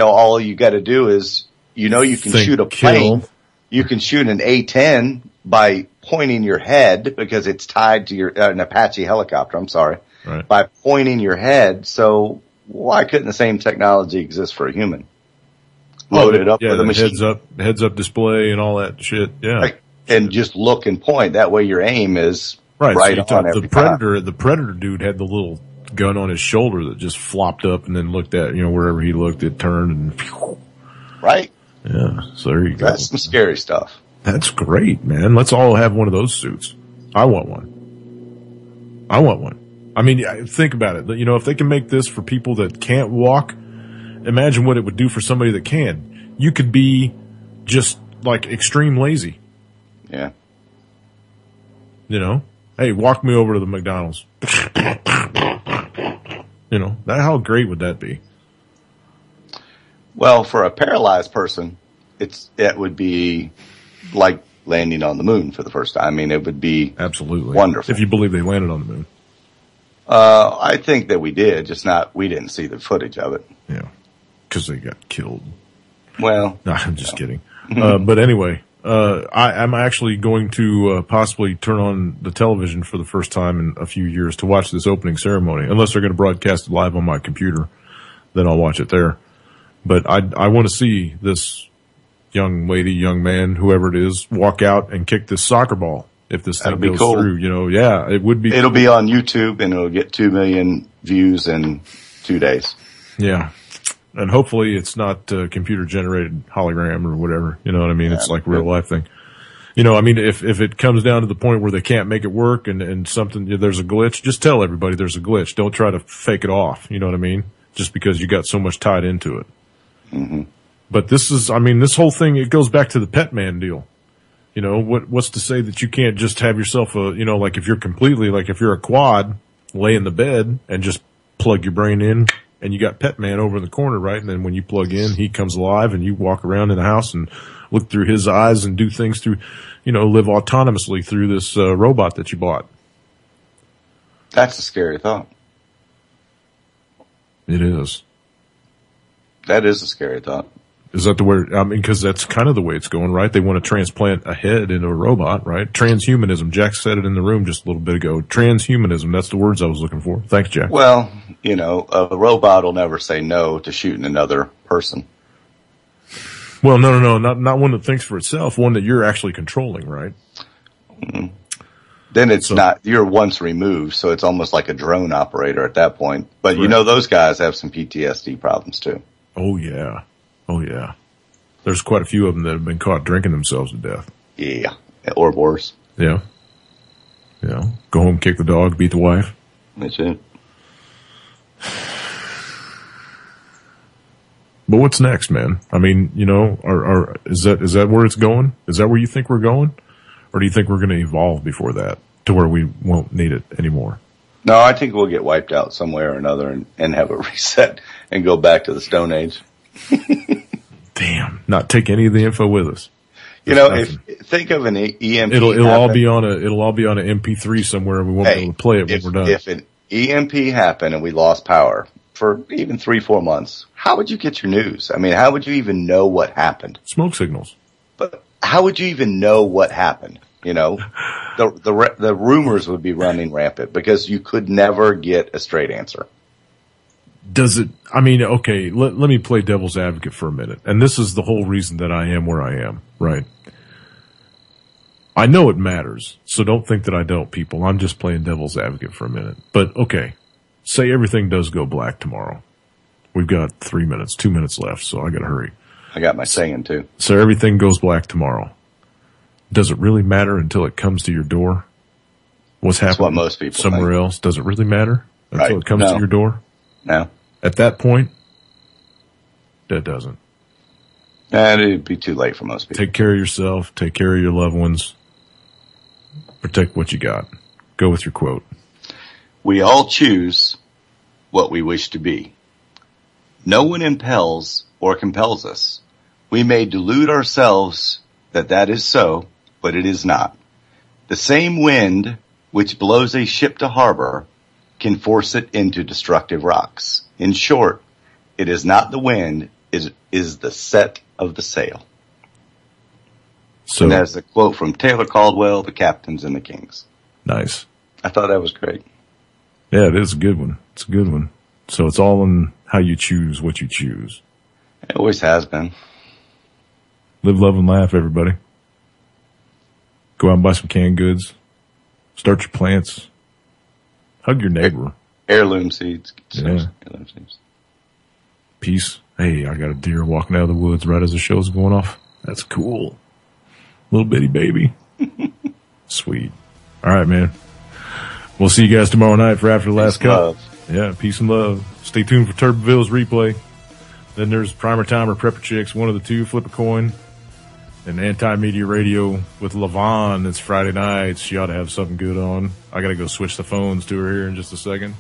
all you got to do is, you can shoot a plane. You can shoot an A-10 by pointing your head because it's tied to an Apache helicopter. I'm sorry. Right. By pointing your head. So, why couldn't the same technology exist for a human? Load it up with a machine. Heads up display and all that shit. Yeah. Right. And just look and point. That way your aim is right so on every time. The Predator dude had the little gun on his shoulder that just flopped up and then looked at, wherever he looked, it turned and phew. Right. Yeah. So there you go. That's some scary stuff. That's great, man. Let's all have one of those suits. I want one. I mean, think about it. If they can make this for people that can't walk, imagine what it would do for somebody that can. You could be just like extreme lazy. Yeah. Hey, walk me over to the McDonald's. How great would that be? Well, for a paralyzed person, it would be like landing on the moon for the first time. I mean, it would be absolutely wonderful. If you believe they landed on the moon. I think that we did, we didn't see the footage of it. Yeah. Because they got killed. Well. No, I'm just kidding. But anyway, I'm actually going to possibly turn on the television for the first time in a few years to watch this opening ceremony. Unless they're going to broadcast it live on my computer, then I'll watch it there. But I want to see this young lady, young man, whoever it is, walk out and kick this soccer ball. If this thing goes through, it would be. It'll be on YouTube and it'll get 2 million views in 2 days. Yeah. And hopefully it's not computer generated hologram or whatever. You know what I mean? It's like real life thing. If it comes down to the point where they can't make it work and something, there's a glitch, just tell everybody there's a glitch. Don't try to fake it off. You know what I mean? Just because you got so much tied into it. Mm-hmm. But this whole thing, it goes back to the pet man deal. What's to say that you can't just have yourself if you're a quad, lay in the bed and just plug your brain in and you got Pet Man over in the corner, right? And then when you plug in, he comes alive and you walk around in the house and look through his eyes and do things through, live autonomously through this robot that you bought. That's a scary thought. It is. That is a scary thought. Is that the way? I mean, because that's kind of the way it's going, right? They want to transplant a head into a robot, right? Transhumanism. Jack said it in the room just a little bit ago. Transhumanism. That's the words I was looking for. Thanks, Jack. Well, a robot will never say no to shooting another person. Well, no, not one that thinks for itself. One that you're actually controlling, right? Mm-hmm. Then it's not. You're once removed, so it's almost like a drone operator at that point. But right. Those guys have some PTSD problems too. Oh yeah. There's quite a few of them that have been caught drinking themselves to death. Yeah, or worse. Yeah. Go home, kick the dog, beat the wife. That's it. But what's next, man? I mean, is that where it's going? Is that where you think we're going? Or do you think we're going to evolve before that to where we won't need it anymore? No, I think we'll get wiped out somewhere or another and have a reset and go back to the Stone Age. Damn, not take any of the info with us. Think of an EMP. It'll all be on an MP3 somewhere, and we won't be able to play it when we're done. If an EMP happened and we lost power for even 3-4 months, how would you get your news? I mean, how would you even know what happened? Smoke signals. But how would you even know what happened? The rumors would be running rampant because you could never get a straight answer. Does it, I mean, okay, let me play devil's advocate for a minute. And this is the whole reason that I am where I am, right? I know it matters, so don't think that I don't, people. I'm just playing devil's advocate for a minute. But okay, say everything does go black tomorrow. We've got 2 minutes left, so I gotta hurry. I got my saying too. So everything goes black tomorrow. Does it really matter until it comes to your door? What's happening? That's what most people somewhere else? Does it really matter until it comes to your door? No. At that point, that doesn't. And it'd be too late for most people. Take care of yourself. Take care of your loved ones. Protect what you got. Go with your quote. We all choose what we wish to be. No one impels or compels us. We may delude ourselves that is so, but it is not. The same wind which blows a ship to harbor can force it into destructive rocks. In short, it is not the wind, it is the set of the sail. So, and that's a quote from Taylor Caldwell, The Captains and the Kings. Nice. I thought that was great. Yeah, it is a good one. It's a good one. So it's all in how you choose what you choose. It always has been. Live, love, and laugh, everybody. Go out and buy some canned goods. Start your plants. Hug your neighbor. Heirloom seeds. Yeah. Heirloom seeds. Peace. Hey, I got a deer walking out of the woods right as the show's going off. That's cool. Little bitty baby. Sweet. All right, man. We'll see you guys tomorrow night for After the Last Cup. Love. Yeah, peace and love. Stay tuned for Turboville's replay. Then there's Primer Time or Prepper Chicks, one of the two, flip a coin. And Anti-Media Radio with LaVon. It's Friday night. She ought to have something good on. I got to go switch the phones to her here in just a second.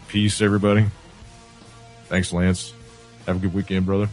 Peace, everybody. Thanks, Lance. Have a good weekend, brother.